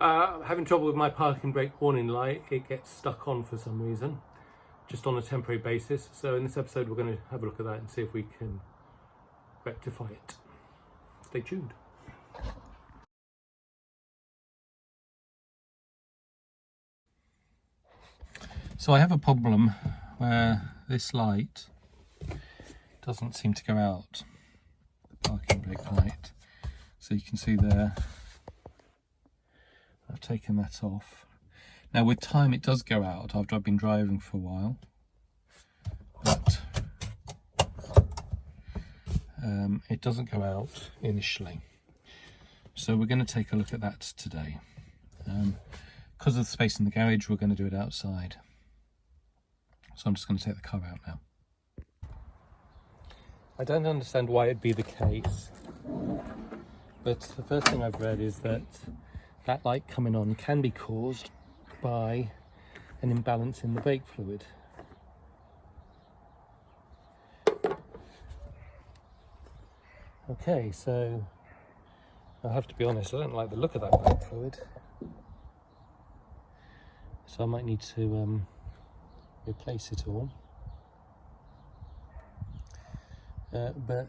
Having trouble with my parking brake warning light. It gets stuck on for some reason, just on a temporary basis. So in this episode we're going to have a look at that and see if we can rectify it. Stay tuned. So I have a problem where this light doesn't seem to go out, the parking brake light. So you can see there, I've taken that off. Now with time it does go out after I've been driving for a while, but it doesn't go out initially. So we're going to take a look at that today. Because of the space in the garage, we're going to do it outside. So I'm just going to take the car out now. I don't understand why it'd be the case, but the first thing I've read is that that light coming on can be caused by an imbalance in the brake fluid. Okay, so I have to be honest, I don't like the look of that brake fluid, so I might need to replace it all. But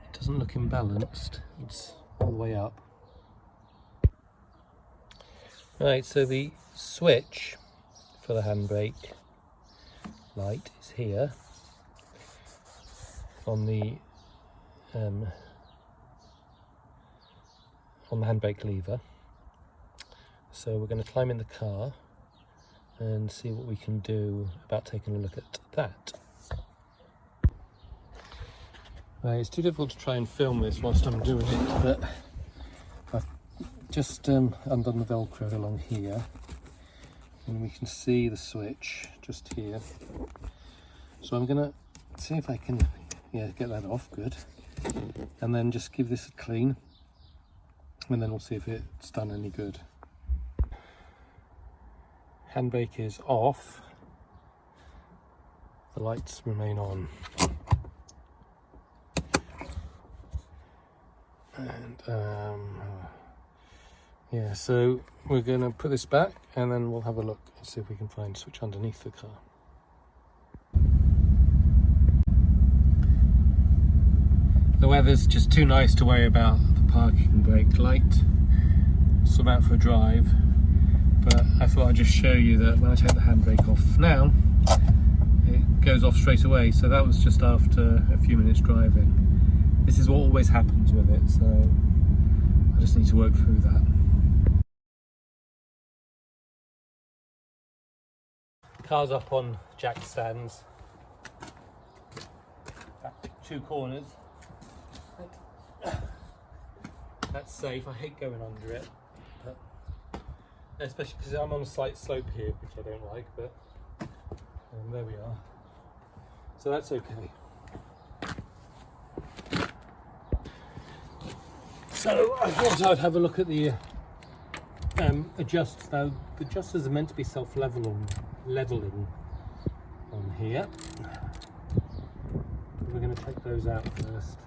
it doesn't look imbalanced, it's all the way up. Right, so the switch for the handbrake light is here on the handbrake lever. So we're going to climb in the car and see what we can do about taking a look at that. Right, it's too difficult to try and film this whilst I'm doing it, but I've just undone the Velcro along here and we can see the switch just here. So I'm going to see if I can get that off, good, and then just give this a clean and then we'll see if it's done any good. Handbrake is off, the lights remain on. And yeah, so we're going to put this back and then we'll have a look and see if we can find a switch underneath the car. The weather's just too nice to worry about the parking brake light, so I'm out for a drive, but I thought I'd just show you that when I take the handbrake off now, it goes off straight away. So that was just after a few minutes driving. This is what always happens with it, so I just need to work through that. Car's up on jack stands, two corners. That's safe. I hate going under it, but especially because I'm on a slight slope here, which I don't like, but there we are. So that's okay. So I thought I'd have a look at the adjusts. Now the adjusters are meant to be leveling on here. We're going to take those out first.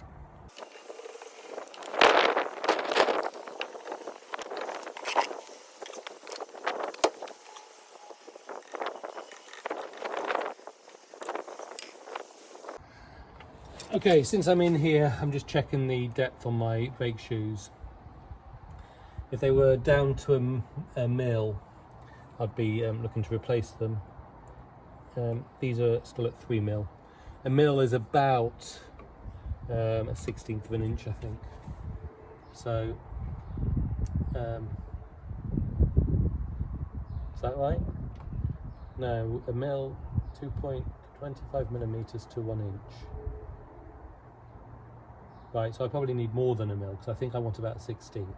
Okay, since I'm in here, I'm just checking the depth on my brake shoes. If they were down to a mil, I'd be looking to replace them. These are still at 3 mil. A mil is about a 16th of an inch, I think. So, is that right? No, a mil, 2.25 millimeters to 1 inch. Right, so I probably need more than a mil because I think I want about a 16th.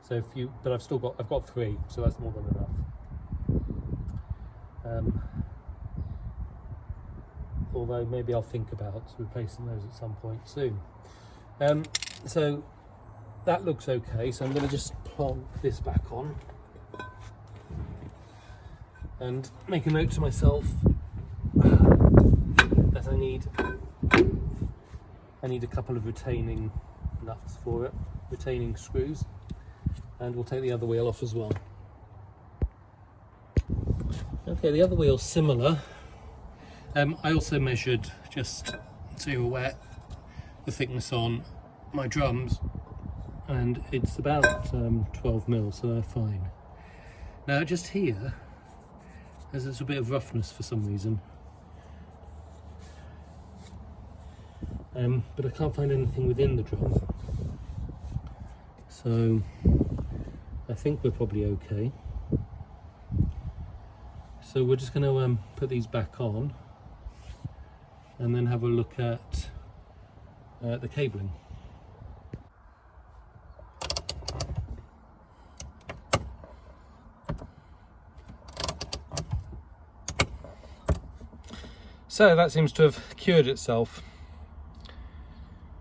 So but I've got 3, so that's more than enough. Although maybe I'll think about replacing those at some point soon. So that looks okay. So I'm going to just plonk this back on and make a note to myself that I need a couple of retaining nuts for it, retaining screws. and we'll take the other wheel off as well. Okay, the other wheel's similar. I also measured, just so you're aware, the thickness on my drums, and it's about 12 mil, so they're fine. Now just here, there's a little bit of roughness for some reason. But I can't find anything within the drum. So I think we're probably okay. So we're just going to put these back on and then have a look at the cabling. So that seems to have cured itself,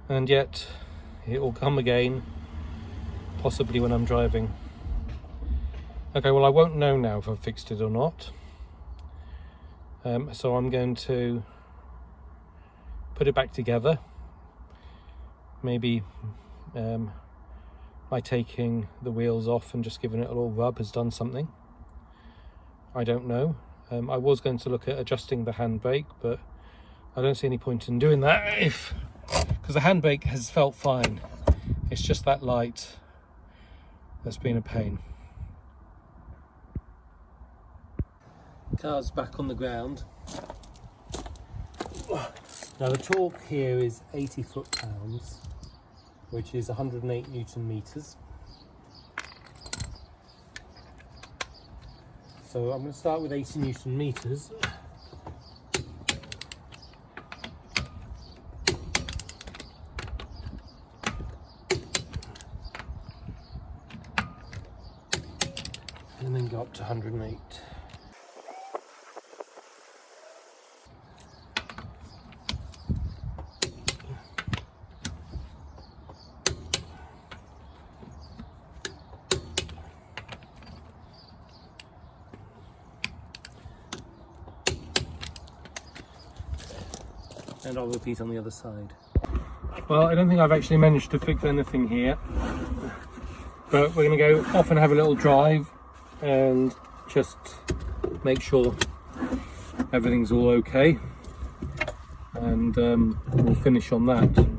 and yet it will come again, possibly when I'm driving. Okay, well I won't know now if I've fixed it or not, so I'm going to put it back together. Maybe by taking the wheels off and just giving it a little rub has done something. I don't know. I was going to look at adjusting the handbrake, but I don't see any point in doing that because the handbrake has felt fine. It's just that light that's been a pain. Car's back on the ground. Now the torque here is 80 foot-pounds, which is 108 Newton meters. So I'm going to start with 80 Newton meters. And then go up to 108. And I'll repeat on the other side. Well, I don't think I've actually managed to fix anything here, but we're going to go off and have a little drive and just make sure everything's all okay, and we'll finish on that.